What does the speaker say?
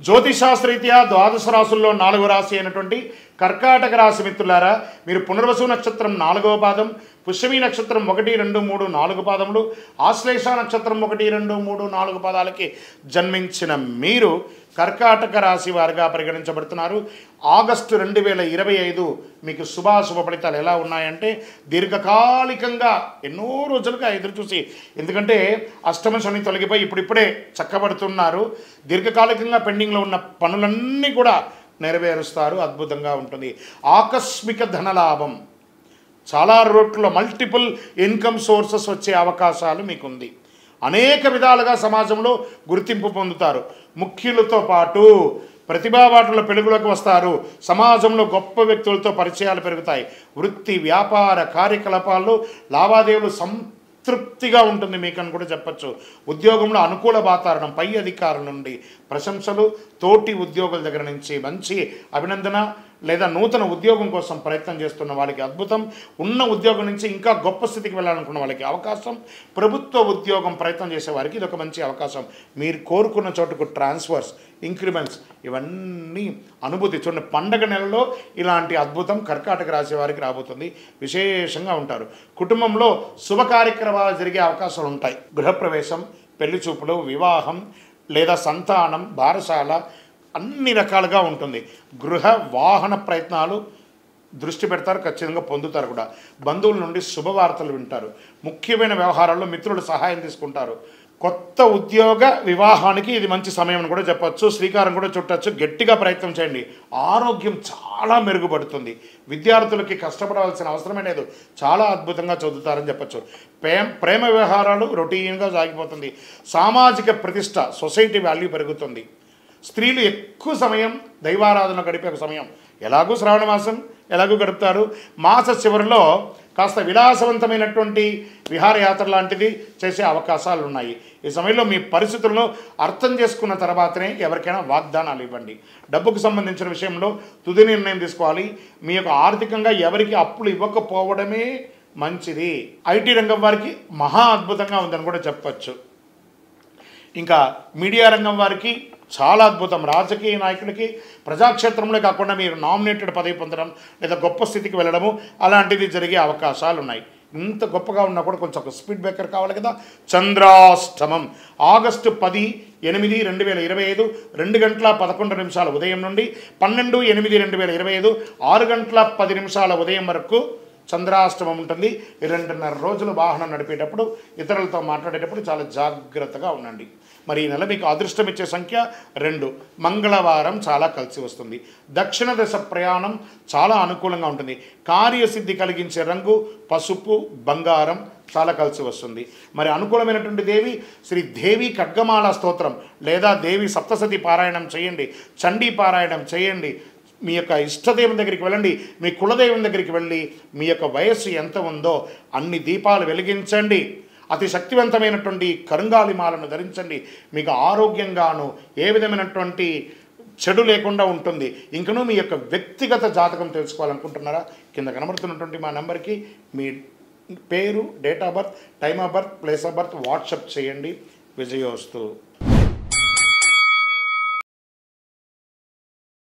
జ్యోతిషాస్త్రరీత్యా ద్వాదశ రాశుల్లో 4వ రాశి అయినటువంటి కర్కాటక రాశి మిత్రులారా, మీరు పునర్వసు నక్షత్రం 4వ పాదం, పుష్యమి నక్షత్రం 1, 2, 3, 4 పాదములు, ఆశ్లేష నక్షత్రం 1, 2, 3, 4 పాదాలకి జన్మించిన మీరు కర్కాటక రాశి వారిగా పరిగణించబడుతున్నారు. ఆగస్టు 2025 మీకు శుభాశుభ ఫలితాలు ఎలా ఉన్నాయంటే, దీర్ఘకాలికంగా ఎన్నో రోజులుగా ఎదురుచూసి, ఎందుకంటే అష్టమ శని తొలగిపోయి ఇప్పుడిప్పుడే చక్కబడుతున్నారు. దీర్ఘకాలికంగా పెండింగ్లో ఉన్న పనులన్నీ కూడా నెరవేరుస్తారు. అద్భుతంగా ఉంటుంది. ఆకస్మిక ధనలాభం, చాలా రోట్లో మల్టిపుల్ ఇన్కమ్ సోర్సెస్ వచ్చే అవకాశాలు మీకుంది. అనేక విధాలుగా సమాజంలో గుర్తింపు పొందుతారు. ముఖ్యులతో పాటు ప్రతిభావాటుల పెలుగులోకి వస్తారు. సమాజంలో గొప్ప వ్యక్తులతో పరిచయాలు పెరుగుతాయి. వృత్తి వ్యాపార కార్యకలాపాల్లో లావాదేవీలు సంతృప్తిగా ఉంటుంది మీకని కూడా చెప్పచ్చు. ఉద్యోగంలో అనుకూల వాతావరణం, పై అధికారుల నుండి ప్రశంసలు, తోటి ఉద్యోగుల దగ్గర నుంచి మంచి అభినందన లేదా నూతన ఉద్యోగం కోసం ప్రయత్నం చేస్తున్న వాళ్ళకి అద్భుతం. ఉన్న ఉద్యోగం నుంచి ఇంకా గొప్ప స్థితికి వెళ్ళాలనుకున్న వాళ్ళకి అవకాశం. ప్రభుత్వ ఉద్యోగం ప్రయత్నం చేసే వారికి ఇది ఒక మంచి అవకాశం. మీరు కోరుకున్న చోటుకు ట్రాన్స్ఫర్స్, ఇంక్రిమెంట్స్ ఇవన్నీ అనుభూతి. చూడండి, పండగ నెలలో ఇలాంటి అద్భుతం కర్కాటక రాశి వారికి రాబోతుంది. విశేషంగా ఉంటారు. కుటుంబంలో శుభ కార్యక్రమాలు జరిగే అవకాశాలు ఉంటాయి. గృహప్రవేశం, పెళ్లి చూపులు, వివాహం లేదా సంతానం, బారసాల అన్ని రకాలుగా ఉంటుంది. గృహ వాహన ప్రయత్నాలు దృష్టి పెడతారు, ఖచ్చితంగా పొందుతారు కూడా. బంధువుల నుండి శుభవార్తలు వింటారు. ముఖ్యమైన వ్యవహారాల్లో మిత్రుల సహాయం తీసుకుంటారు. కొత్త ఉద్యోగ వివాహానికి ఇది మంచి సమయం అని కూడా చెప్పచ్చు. శ్రీకారం కూడా చుట్టచ్చు. గట్టిగా ప్రయత్నం చేయండి. ఆరోగ్యం చాలా మెరుగుపడుతుంది. విద్యార్థులకి కష్టపడాల్సిన అవసరమే లేదు. చాలా అద్భుతంగా చదువుతారని చెప్పచ్చు. ప్రేమ వ్యవహారాలు రొటీన్గా సాగిపోతుంది. సామాజిక ప్రతిష్ట, సొసైటీ వాల్యూ పెరుగుతుంది. స్త్రీలు ఎక్కువ సమయం దైవారాధన గడిపే ఒక సమయం. ఎలాగూ శ్రావణ మాసం ఎలాగూ గడుపుతారు. మాస చివరిలో కాస్త విలాసవంతమైనటువంటి విహారయాత్ర లాంటిది చేసే అవకాశాలు ఉన్నాయి. ఈ సమయంలో మీ పరిస్థితులను అర్థం చేసుకున్న తర్వాతనే ఎవరికైనా వాగ్దానాలు ఇవ్వండి. డబ్బుకు సంబంధించిన విషయంలో తుది నిర్ణయం తీసుకోవాలి. మీ యొక్క ఆర్థికంగా ఎవరికి అప్పులు ఇవ్వకపోవడమే మంచిది. ఐటీ రంగం వారికి మహా అద్భుతంగా ఉందని కూడా చెప్పచ్చు. ఇంకా మీడియా రంగం వారికి చాలా అద్భుతం. రాజకీయ నాయకులకి ప్రజాక్షేత్రంలో కాకుండా మీరు నామినేటెడ్ పదవి పొందడం లేదా గొప్ప స్థితికి వెళ్ళడము అలాంటిది జరిగే అవకాశాలు ఉన్నాయి. ఇంత గొప్పగా ఉన్నా కూడా కొంచెం ఒక స్పీడ్ బ్రేకర్ కావాలి కదా. చంద్రాష్టమం ఆగస్టు 10/8/2025 2:11 ఉదయం నుండి 12/8/2025 6:10 ఉదయం వరకు చంద్రాష్టమం ఉంటుంది. 2.5 రోజులు వాహనం నడిపేటప్పుడు, ఇతరులతో మాట్లాడేటప్పుడు చాలా జాగ్రత్తగా ఉండండి. మరి ఈ నెల మీకు అదృష్టం ఇచ్చే సంఖ్య 2. మంగళవారం చాలా కలిసి వస్తుంది. దక్షిణ దశ ప్రయాణం చాలా అనుకూలంగా ఉంటుంది. కార్యసిద్ధి కలిగించే రంగు పసుపు, బంగారం చాలా కలిసి వస్తుంది. మరి అనుకూలమైనటువంటి దేవి శ్రీ దేవి ఖడ్గమాల స్తోత్రం లేదా దేవి సప్తసతి పారాయణం చేయండి. చండీ పారాయణం చేయండి. మీ యొక్క ఇష్టదేవుని దగ్గరికి వెళ్ళండి. మీ కులదేవుని దగ్గరికి వెళ్ళి మీ యొక్క వయస్సు ఎంత ఉందో అన్ని దీపాలు వెలిగించండి. అతి శక్తివంతమైనటువంటి కరుంగాలిమాలను ధరించండి. మీకు ఆరోగ్యంగాను ఏ విధమైనటువంటి చెడు లేకుండా ఉంటుంది. ఇంకనూ మీ యొక్క వ్యక్తిగత జాతకం తెలుసుకోవాలనుకుంటున్నారా? కింద కనబడుతున్నటువంటి మా నెంబర్కి మీ పేరు, date of birth, time of birth, place of birth WhatsApp చేయండి. విజయోస్తు.